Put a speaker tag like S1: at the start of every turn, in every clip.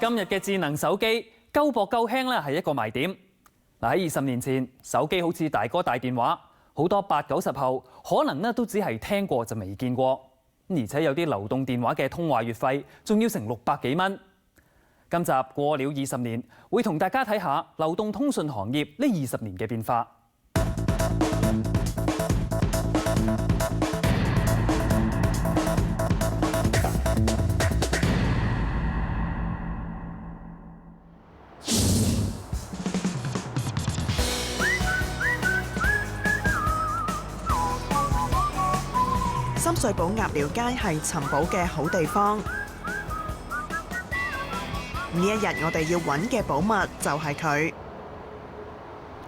S1: 今日嘅智能手機夠薄夠輕咧，係一個賣點。嗱，喺20年前，手機好似大哥大電話，好多80、90後可能咧都只係聽過就未見過，而且有啲流動電話嘅通話月費仲要成600幾蚊。今集過了20年，會同大家睇下流動通訊行業呢20年嘅變化。
S2: 深水埗鴨寮街係尋寶嘅好地方。呢一日我哋要揾嘅寶物就係佢。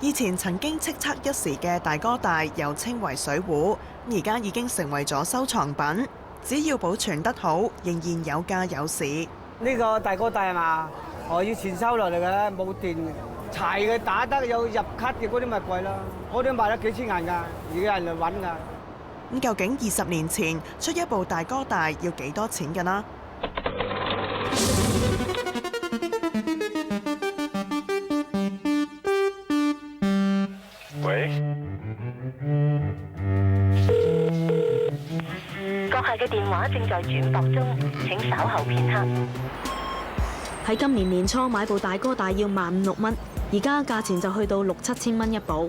S2: 以前曾經叱咤一時嘅大哥大，又稱為水壺，而家已經成為咗收藏品。只要保存得好，仍然有價有市。
S3: 呢個大哥大係嘛？我以前收落嚟嘅，冇電，柴嘅打得有入卡嘅嗰啲咪貴啦。嗰啲賣得幾千銀㗎，而家人嚟揾㗎。
S2: 咁究竟20年前出一部大哥大要幾多錢㗎啦？
S4: 喂，
S5: 閣下嘅電話正在轉駁中，請稍後片刻。
S6: 喺今年年初買部大哥大要15000-16000蚊，而家價錢就去到6、7千蚊一部。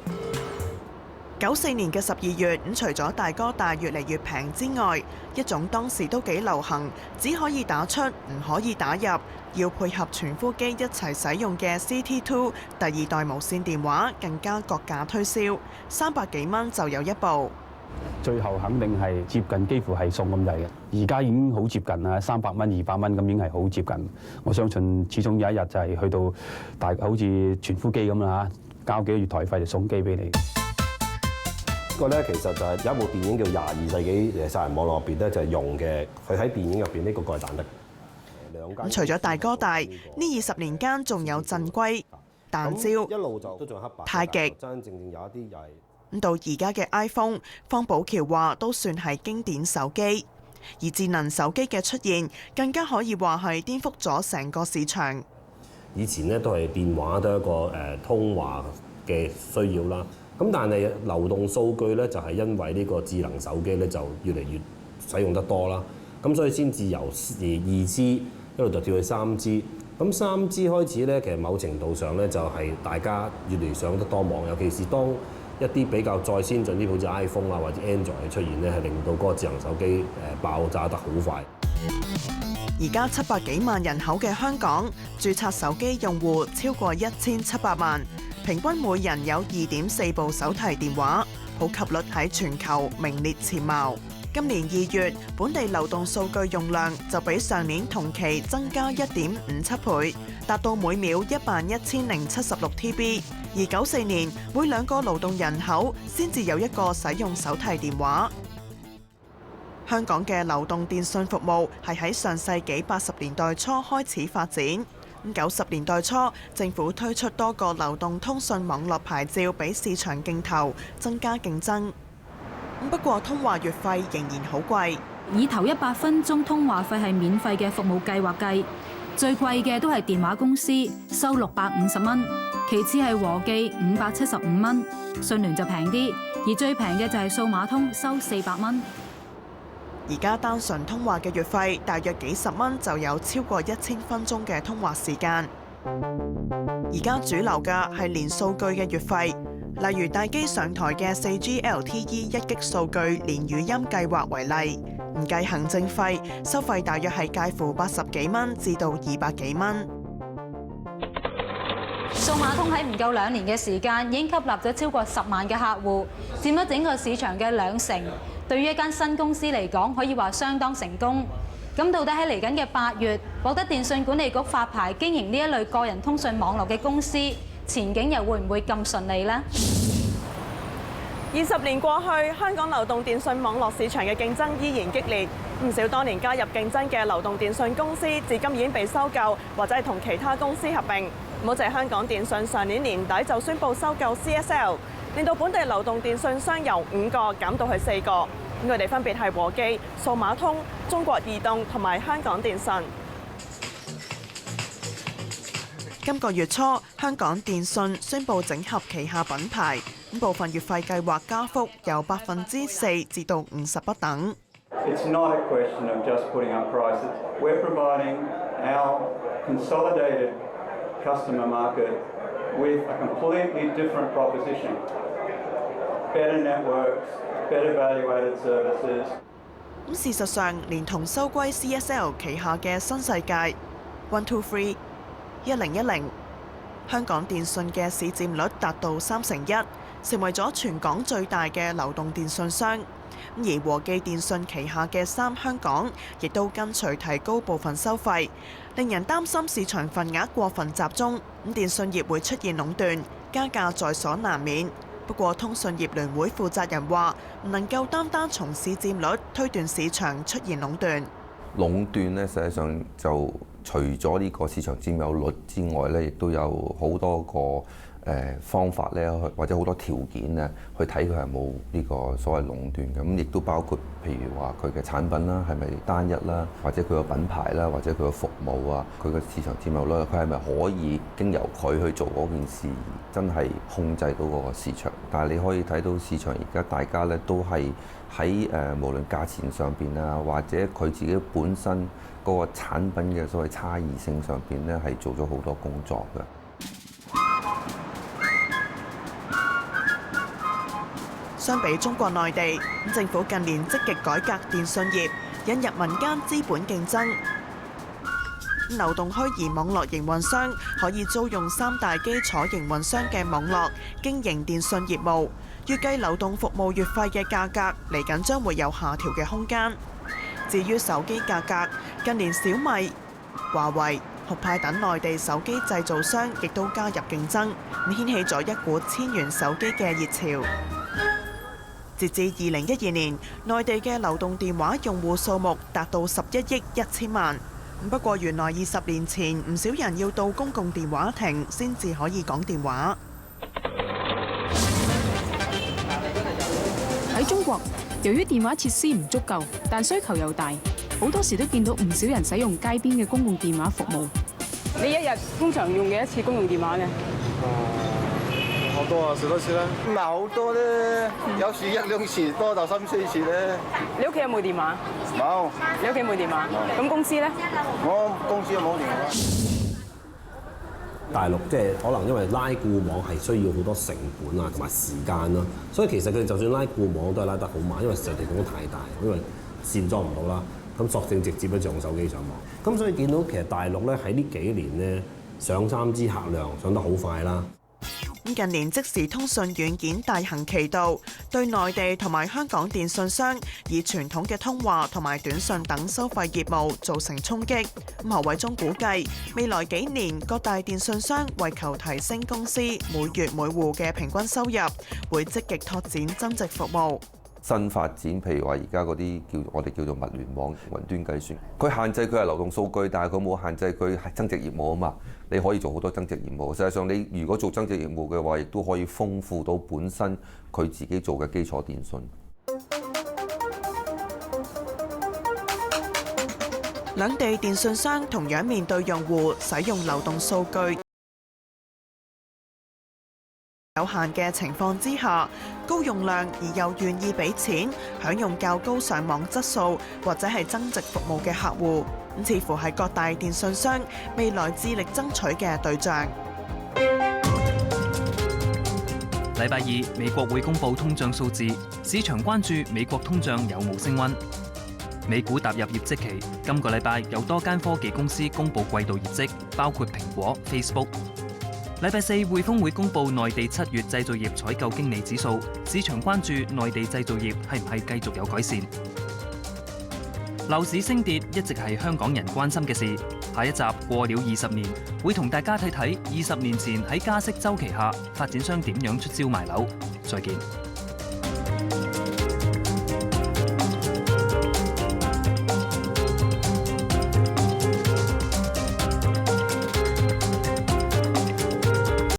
S2: 94年嘅12月，咁除咗大哥大越嚟越平之外，一種當時都幾流行，只可以打出唔可以打入，要配合傳呼機一齊使用嘅 CT2 第二代無線電話，更加割價推銷，300幾蚊就有一部。
S7: 最後肯定係接近幾乎係送咁滯嘅，而家已經好接近啦，300蚊、200蚊咁已經係好接近。我相信始終有一日就係去到好似傳呼機咁啦，交幾個月台費就送機俾你。
S4: 呢個咧其實就係有一部電影叫《22世紀殺人網絡》入邊咧就係用嘅，佢喺電影入邊呢個蓋彈得。
S2: 咁除咗大哥大，呢20年間仲有振龜、彈招、
S4: 一路就都仲黑白。
S2: 太極，
S4: 真正有一啲又係。
S2: 咁到而家嘅 iPhone， 方保僑話都算係經典手機，而智能手機嘅出現更加可以話係顛覆咗成個市場。
S4: 以前咧都係電話都係一個通話嘅需要啦。咁但係流動數據咧就係因為呢個智能手機咧就越嚟越使用得多啦，咁所以先至由2G 一路就跳去3G。咁3G 開始咧，其實某程度上咧就係大家越嚟越上得多網，尤其是當一啲比較再先進啲，好似 iPhone 啊或者 Android 嘅出現咧，係令到嗰個智能手機爆炸得好快。
S2: 而家700幾萬人口嘅香港，註冊手機用戶超過1700萬。平均每人有2.4部手提電話，普及率喺全球名列前茅。今年2月，本地流動數據用量就比上年同期增加1.57倍，達到每秒11076 TB。而94年，每2個勞動人口先至有1個使用手提電話。香港嘅流動電訊服務係喺上世紀80年代初開始發展。90年代初，政府推出多個流動通訊網絡牌照俾市場競投，增加競爭。不過通話月費仍然好貴。
S6: 以頭100分鐘通話費係免費嘅服務計劃計，最貴嘅都係電話公司收650蚊，其次係和記575蚊，訊聯就平啲，而最平嘅就係數碼通收400蚊。
S2: 而家單純通話嘅月費大約幾十蚊就有超過1000分鐘嘅通話時間。而家主流嘅係連數據嘅月費，例如大機上台嘅4G LTE 1G 數據連語音計劃為例，唔計行政費，收費大約係介乎80幾蚊至到200幾蚊。
S8: 數碼通喺唔夠2年嘅時間，已經吸納咗超過10萬嘅客戶，佔咗整個市場嘅20%。對於一間新公司嚟講，可以話相當成功。咁到底喺嚟緊嘅8月，獲得電訊管理局發牌經營呢一類個人通訊網絡嘅公司，前景又會唔會咁順利呢
S9: ？20年過去，香港流動電訊網絡市場嘅競爭依然激烈，唔少當年加入競爭嘅流動電訊公司，至今已經被收購或者係同其他公司合併。唔好淨係香港電訊上年年底就宣布收購 CSL。令到本地流動電訊商由5個減到去4個，咁佢哋分別係和記、數碼通、中國移動同埋香港電訊。
S2: 今個月初，香港電訊宣布整合旗下品牌，部分月費計劃加幅由4%至到50%不等。
S10: It's not a question of just putting up prices. We're providing our consolidated customer market with a completely different proposition. Better networks, better value-added services.
S2: 事實上，連同收歸 CSL 旗下嘅新世界、123、1010，香港電訊嘅市佔率達到1%，成為咗全港最大嘅流動電訊商。而和記電訊旗下嘅3香港亦都跟隨提高部分收費，令人擔心市場份額過分集中，電訊業會出現壟斷，加價在所難免。不過，通訊業聯會負責人話，唔能夠單從市佔率推斷市場出現壟斷。
S11: 壟斷呢，實際上就除咗呢個市場佔有率之外呢，亦都有好多個方法咧，或者好多條件咧，去睇佢係冇呢個所謂壟斷嘅。咁亦都包括譬如話佢嘅產品啦，係咪單一啦，或者佢個品牌啦，或者佢個服務啊，佢個市場佔有率，佢係咪可以經由佢去做嗰件事，真係控制到嗰個市場？但係你可以睇到市場而家大家咧都係喺無論價錢上邊啊，或者佢自己本身嗰個產品嘅所謂差異性上邊咧，係做咗好多工作嘅。
S2: 相比中國內地，政府近年積極改革電訊業，引入民間資本競爭。流動虛擬網絡營運商可以租用3大基礎營運商嘅網絡經營電訊業務，預計流動服務月費嘅價格嚟緊將會有下調嘅空間。至於手機價格，近年小米、華為、酷派等內地手機製造商亦都加入競爭，掀起咗一股千元手機嘅熱潮。截至2012年，內地嘅流動電話用戶數目達到11億1000萬。不過原來20年前唔少人要到公共電話亭先至可以講電話。
S12: 喺中國，由於電話設施唔足夠，但需求又大，好多時都見到唔少人使用街邊嘅公共電話服務。
S13: 你一日通常用幾多次公用電話呢？
S14: 好多啊，10多次啦。唔係好多咧，有時1、2次，多就3、4次咧。
S13: 你屋企有冇電話？
S14: 冇。
S13: 你屋企冇電話？咁公司咧？
S14: 我公司冇電話。
S4: 大陸即係可能因為拉固網係需要好多成本啊同埋時間啦，所以其實佢哋就算拉固網都係拉得好慢，因為實地方太大，因為線裝唔到啦。咁索性直接咧就用手機上網。咁所以見到其實大陸咧喺呢幾年咧上3G客量上得好快啦。
S2: 近年即時通訊軟件大行其道，對內地同埋香港電訊商以傳統嘅通話同埋短訊等收費業務造成衝擊。何偉忠估計，未來幾年各大電訊商為求提升公司每月每戶嘅平均收入，會積極拓展增值服務。
S11: 新發展，譬如話而家嗰啲我哋叫做物聯網、雲端計算，佢限制佢係流動數據，但係佢冇限制佢係增值業務啊嘛。你可以做好多增值業務。實際上，你如果做增值業務嘅話，亦都可以豐富到本身佢自己做嘅基礎電訊。
S2: 兩地電訊商同樣面對用戶使用流動數據有限嘅情況之下，高用量而又願意俾錢享用較高上網質素或者係增值服務嘅客戶，似乎係各大電訊商未來致力爭取嘅對象。
S1: 禮拜二，美國會公布通脹數字，市場關注美國通脹有冇升溫。美股踏入業績期，今個禮拜有多間科技公司公布季度業績，包括蘋果、Facebook。禮拜四，匯豐會公布內地7月製造業採購經理指數，市場關注內地製造業係唔係繼續有改善。樓市升跌一直係香港人關心嘅事。下一集過了20年，會同大家睇睇20年前喺加息週期下，發展商點樣出招賣樓。再見。